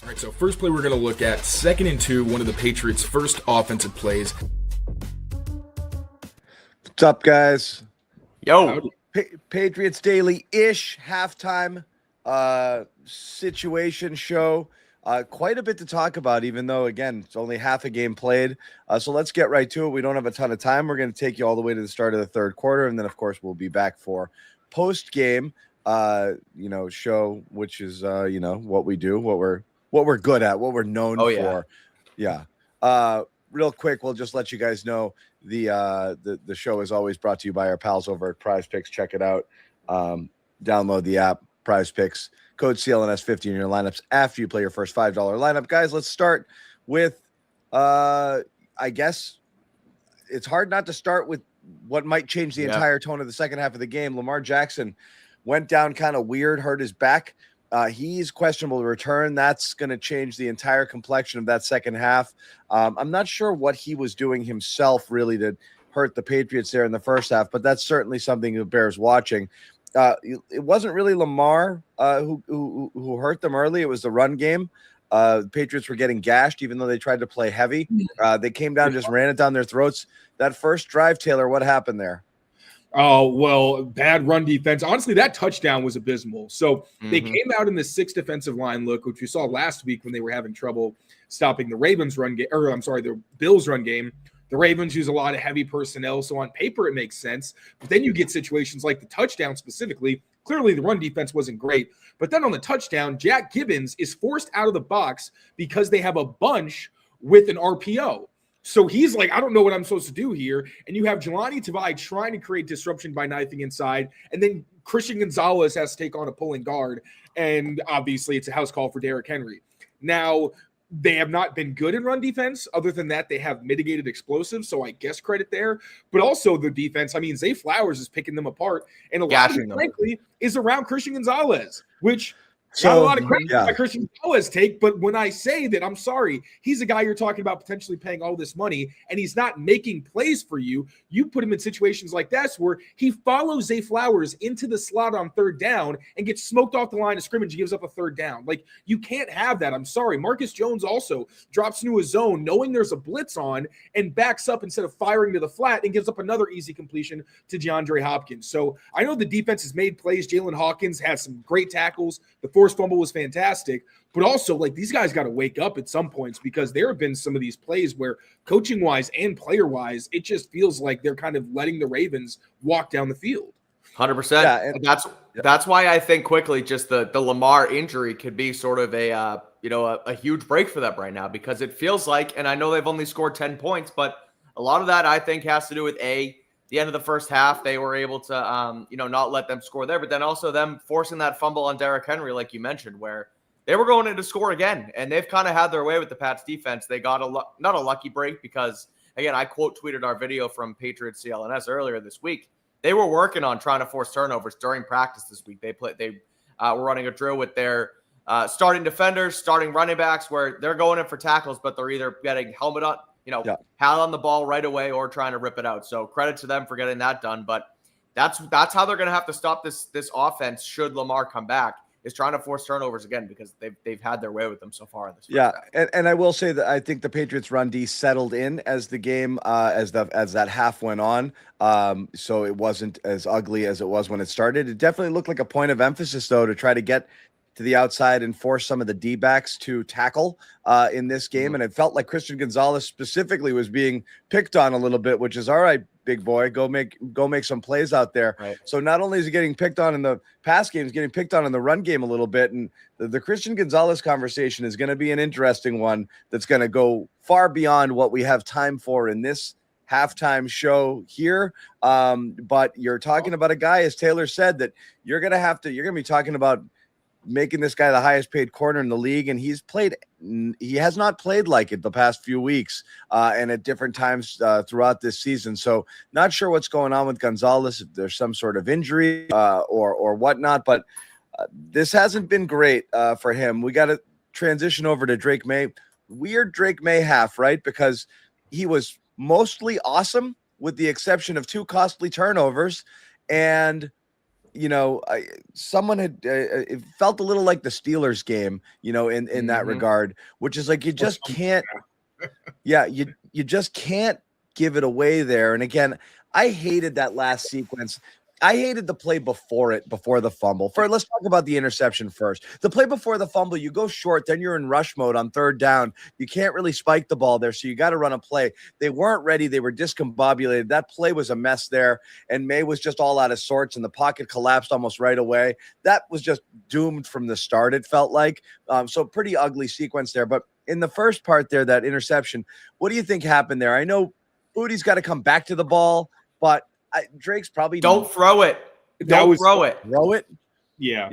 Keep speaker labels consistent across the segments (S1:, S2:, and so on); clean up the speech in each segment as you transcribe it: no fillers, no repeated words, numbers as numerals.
S1: All right, so first play we're going to look at, 2nd and 2, one of the Patriots' first offensive plays.
S2: What's up, guys?
S3: Yo.
S2: Patriots Daily-ish halftime situation show. Quite a bit to talk about, even though, again, it's only half a game played. So let's get right to it. We don't have a ton of time. We're going to take you all the way to the start of the third quarter, and then, of course, we'll be back for post-game, show, which is, what we do, what we're good at, what we're known for. Yeah. Real quick, we'll just let you guys know the show is always brought to you by our pals over at Prize Picks. Check it out. Download the app, Prize Picks. Code CLNS 50 in your lineups after you play your first $5 lineup. Guys, let's start with, I guess it's hard not to start with what might change the entire tone of the second half of the game. Lamar Jackson went down kind of weird, hurt his back. He's questionable to return. That's going to change the entire complexion of that second half. I'm not sure what he was doing himself really to hurt the Patriots there in the first half, but that's certainly something that bears watching. It wasn't really Lamar who hurt them early. It was the run game. The Patriots were getting gashed, even though they tried to play heavy. They came down, just ran it down their throats. That first drive, Taylor, what happened there?
S1: Oh, well, bad run defense. Honestly, that touchdown was abysmal. So they came out in the 6 defensive line look, which we saw last week when they were having trouble stopping the Ravens run game, the Bills run game. The Ravens use a lot of heavy personnel, so on paper it makes sense. But then you get situations like the touchdown specifically. Clearly the run defense wasn't great. But then on the touchdown, Jack Gibbons is forced out of the box because they have a bunch with an RPO. So he's like, I don't know what I'm supposed to do here. And you have Jelani Tavai trying to create disruption by knifing inside. And then Christian Gonzalez has to take on a pulling guard. And obviously it's a house call for Derrick Henry. Now, they have not been good in run defense. Other than that, they have mitigated explosives. So I guess credit there. But also the defense, I mean, Zay Flowers is picking them apart. And a lot of it, frankly, is around Christian Gonzalez, which – not a lot of credit by Christian Gonzalez take, but when I say that, I'm sorry, he's a guy you're talking about potentially paying all this money, and he's not making plays for you. You put him in situations like this where he follows Zay Flowers into the slot on third down and gets smoked off the line of scrimmage and gives up a third down. Like, you can't have that. I'm sorry. Marcus Jones also drops into a zone knowing there's a blitz on and backs up instead of firing to the flat and gives up another easy completion to DeAndre Hopkins. So I know the defense has made plays. Jalen Hawkins has some great tackles. The forced fumble was fantastic, but also like these guys got to wake up at some points because there have been some of these plays where coaching wise and player wise, it just feels like they're kind of letting the Ravens walk down the field.
S3: 100%. Yeah, and that's why I think quickly just the Lamar injury could be sort of a huge break for them right now, because it feels like, and I know they've only scored 10 points, but a lot of that I think has to do with the end of the first half, they were able to, not let them score there. But then also them forcing that fumble on Derrick Henry, like you mentioned, where they were going in to score again. And they've kind of had their way with the Pats defense. They got not a lucky break because, again, I quote tweeted our video from Patriots CLNS earlier this week. They were working on trying to force turnovers during practice this week. They were running a drill with their starting defenders, starting running backs, where they're going in for tackles, but they're either getting helmet on, hat on the ball right away or trying to rip it out. So credit to them for getting that done. But that's how they're going to have to stop this offense should Lamar come back, is trying to force turnovers again, because they've had their way with them so far in this.
S2: And I will say that I think the Patriots run D settled in as the game as that half went on. So it wasn't as ugly as it was when it started. It definitely looked like a point of emphasis though to try to get to the outside and force some of the D-backs to tackle in this game. And it felt like Christian Gonzalez specifically was being picked on a little bit, which is all right, big boy, go make some plays out there. Right. So not only is he getting picked on in the pass game, he's getting picked on in the run game a little bit. And the Christian Gonzalez conversation is going to be an interesting one that's going to go far beyond what we have time for in this halftime show here. But you're talking about a guy, as Taylor said, that you're going to be talking about making this guy the highest paid corner in the league. And he has not played like it the past few weeks and at different times throughout this season. So not sure what's going on with Gonzalez, if there's some sort of injury or whatnot, but this hasn't been great for him. We got to transition over to Drake Maye. Weird Drake Maye half, right? Because he was mostly awesome with the exception of 2 costly turnovers. And someone had it felt a little like the Steelers game, in that regard, which is like you just can't. Yeah, you just can't give it away there. And again, I hated that last sequence. I hated the play before the fumble. Let's talk about the interception first. The play before the fumble, you go short, then you're in rush mode on third down. You can't really spike the ball there, so you got to run a play. They weren't ready. They were discombobulated. That play was a mess there, and Maye was just all out of sorts, and the pocket collapsed almost right away. That was just doomed from the start, it felt like. So pretty ugly sequence there. But in the first part there, that interception, what do you think happened there? I know Bootie's got to come back to the ball, but Drake's probably
S3: don't throw it. Don't throw it.
S2: Throw it.
S1: Yeah.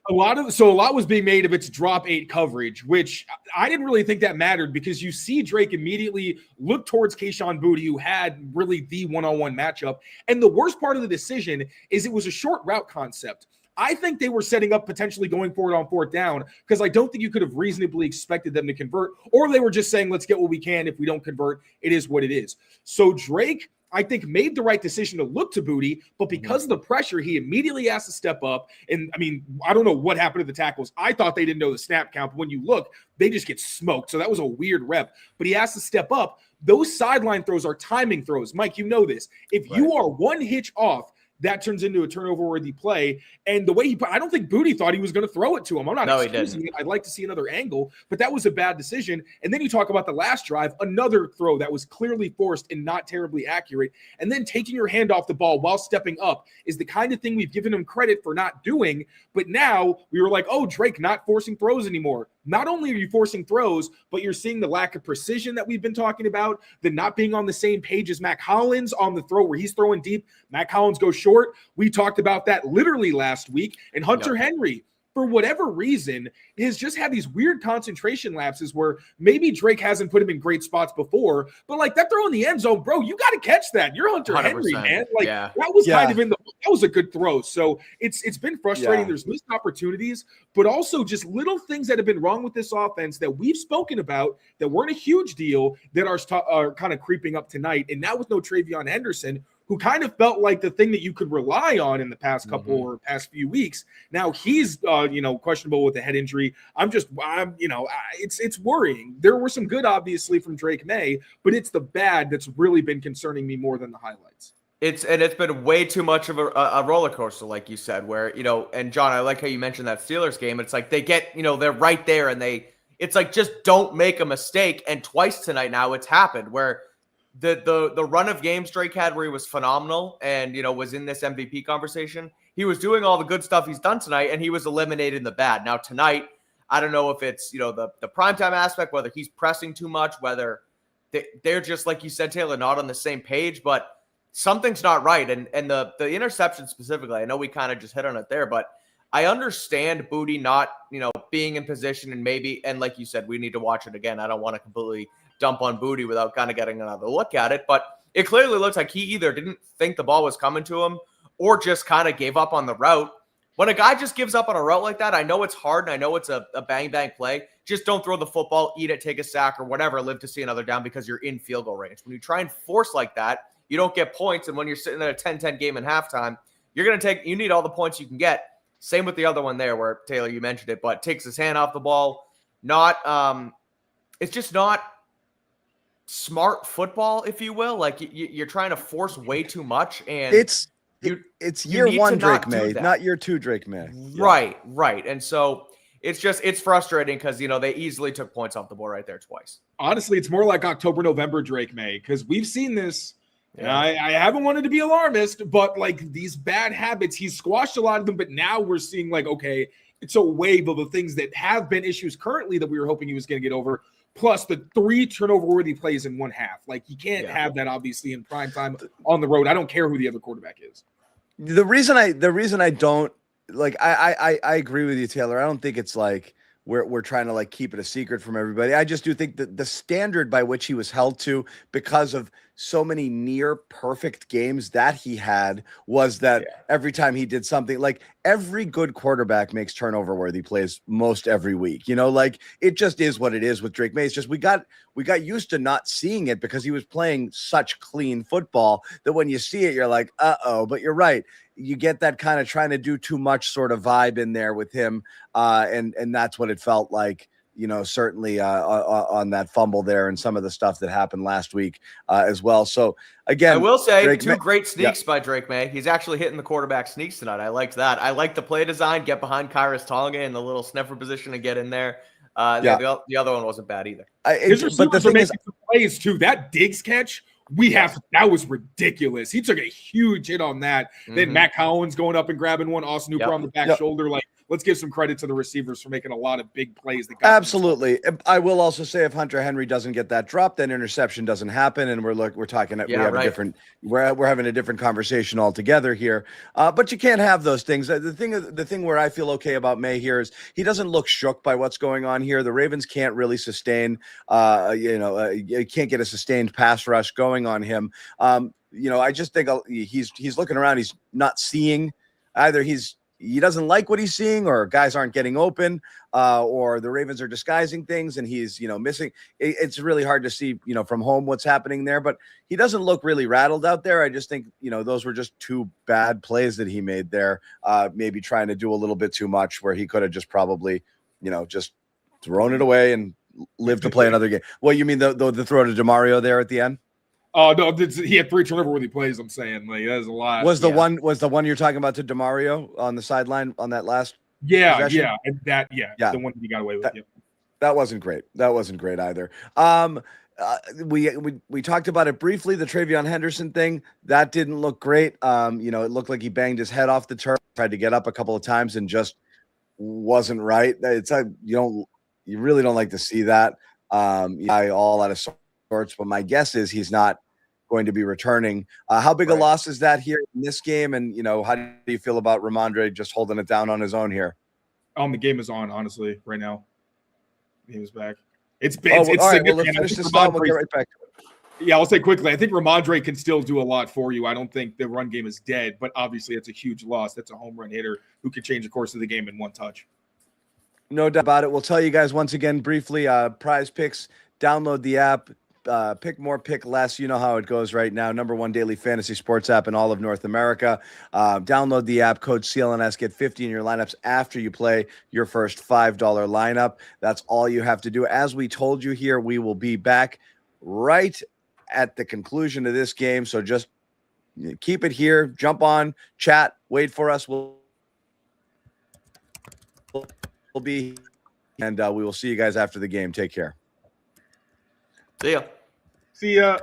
S1: A lot was being made of its drop 8 coverage, which I didn't really think that mattered because you see Drake immediately look towards Kayshon Boutte, who had really the one-on-one matchup. And the worst part of the decision is it was a short route concept. I think they were setting up potentially going for it on fourth down because I don't think you could have reasonably expected them to convert, or they were just saying, let's get what we can. If we don't convert, it is what it is. So Drake, I think, made the right decision to look to Boutte, but because of the pressure, he immediately has to step up. And I mean, I don't know what happened to the tackles. I thought they didn't know the snap count, but when you look, they just get smoked. So that was a weird rep, but he has to step up. Those sideline throws are timing throws. Mike, you know this. If you are one hitch off, that turns into a turnover-worthy play. And the way I don't think Boutte thought he was going to throw it to him. I'm not excusing it. I'd like to see another angle, but that was a bad decision. And then you talk about the last drive, another throw that was clearly forced and not terribly accurate. And then taking your hand off the ball while stepping up is the kind of thing we've given him credit for not doing. But now we were like, oh, Drake not forcing throws anymore. Not only are you forcing throws, but you're seeing the lack of precision that we've been talking about, the not being on the same page as Mac Hollins on the throw where he's throwing deep. Mac Hollins goes short. We talked about that literally last week. And Hunter Henry, for whatever reason, has just had these weird concentration lapses where maybe Drake hasn't put him in great spots before, but like that throw in the end zone, bro, you got to catch that. You're Hunter Henry, man. Like that was kind of that was a good throw. So it's been frustrating. There's missed opportunities, but also just little things that have been wrong with this offense that we've spoken about that weren't a huge deal that are kind of creeping up tonight. And now with no TreyVeyon Henderson, who kind of felt like the thing that you could rely on in the past couple or past few weeks. Now he's, questionable with a head injury. It's worrying. There were some good, obviously, from Drake Maye, but it's the bad that's really been concerning me more than the highlights.
S3: It's been way too much of a roller coaster, like you said, where, and John, I like how you mentioned that Steelers game. It's like they get, they're right there and it's like, just don't make a mistake. And twice tonight now it's happened where the run of games Drake had where he was phenomenal and, was in this MVP conversation. He was doing all the good stuff he's done tonight and he was eliminating the bad. Now tonight, I don't know if it's, the primetime aspect, whether he's pressing too much, whether they're just, like you said, Taylor, not on the same page, but something's not right. And the interception specifically, I know we kind of just hit on it there, but I understand Boutte not, being in position and like you said, we need to watch it again. I don't want to completely dump on Boutte without kind of getting another look at it, but it clearly looks like he either didn't think the ball was coming to him or just kind of gave up on the route. When a guy just gives up on a route like that, I know it's hard and I know it's a bang play. Just don't throw the football, eat it, take a sack or whatever, live to see another down because you're in field goal range. When you try and force like that, you don't get points. And when you're sitting at a 10-10 game in halftime, you need all the points you can get. Same with the other one there where Taylor, you mentioned it, but takes his hand off the ball. It's just not smart football, if you will. Like you're trying to force way too much, and
S2: it's year one Drake Maye, not year two Drake Maye.
S3: Right. And so it's frustrating because they easily took points off the board right there twice.
S1: Honestly, it's more like October, November Drake Maye because we've seen this. Yeah. I haven't wanted to be alarmist, but like these bad habits, he's squashed a lot of them. But now we're seeing like, okay, it's a wave of the things that have been issues currently that we were hoping he was going to get over. Plus the 3 turnover-worthy plays in one half. Like you can't have that obviously in prime time on the road. I don't care who the other quarterback is.
S2: The reason I don't like, I agree with you, Taylor. I don't think it's like we're trying to like keep it a secret from everybody. I just do think that the standard by which he was held to because of so many near perfect games that he had was that every time he did something, like every good quarterback makes turnover worthy plays most every week. Like it just is what it is with Drake Maye. It's just we got used to not seeing it because he was playing such clean football that when you see it, you're like, uh-oh. But you're right. You get that kind of trying to do too much sort of vibe in there with him. And that's what it felt like, certainly on that fumble there and some of the stuff that happened last week as well. So again,
S3: I will say
S2: two
S3: great sneaks by Drake Maye. He's actually hitting the quarterback sneaks tonight. I liked that. I like the play design, get behind Kyrus Tonga in the little sniffer position and get in there. The other one wasn't bad either.
S1: But the thing is, plays too. That Diggs catch, that was ridiculous. He took a huge hit on that. Then Matt Collins going up and grabbing one, Austin Hooper on the back shoulder. Like, let's give some credit to the receivers for making a lot of big plays.
S2: Absolutely. I will also say if Hunter Henry doesn't get that drop, then interception doesn't happen, and we're talking. We're having a different conversation altogether here. But you can't have those things. The thing where I feel okay about Maye here is he doesn't look shook by what's going on here. The Ravens can't really sustain. You can't get a sustained pass rush going on him. I just think he's looking around. He's not seeing either. He doesn't like what he's seeing, or guys aren't getting open, or the Ravens are disguising things and he's, missing. It's really hard to see, from home what's happening there, but he doesn't look really rattled out there. I just think, those were just two bad plays that he made there. Maybe trying to do a little bit too much where he could have just probably, just thrown it away and lived to play another game. Well, you mean the throw to DeMario there at the end?
S1: Oh no, he had 3 turnover-worthy plays. I'm saying, like, that's a lot.
S2: Was the one you're talking about to DeMario on the sideline on that last?
S1: Possession? The one he got away with.
S2: That wasn't great. That wasn't great either. We talked about it briefly. The TreyVeyon Henderson thing that didn't look great. It looked like he banged his head off the turf, tried to get up a couple of times, and just wasn't right. You really don't like to see that. All out of sorts. But my guess is he's not going to be returning. How big a loss is that here in this game? And, how do you feel about Ramondre just holding it down on his own here?
S1: The game is on, honestly, right now. The game is back. It's
S2: all right, well, let's finish this out. We'll get right back to it.
S1: Yeah, I'll say quickly, I think Ramondre can still do a lot for you. I don't think the run game is dead, but obviously it's a huge loss. That's a home run hitter who can change the course of the game in one touch.
S2: No doubt about it. We'll tell you guys once again briefly, Prize Picks, download the app. Pick more, pick less. You know how it goes right now. #1 daily fantasy sports app in all of North America. Download the app, code CLNS, get 50 in your lineups after you play your first $5 lineup. That's all you have to do. As we told you here, we will be back right at the conclusion of this game. So just keep it here. Jump on, chat, wait for us. We'll be, and we will see you guys after the game. Take care.
S3: See ya.
S1: See ya.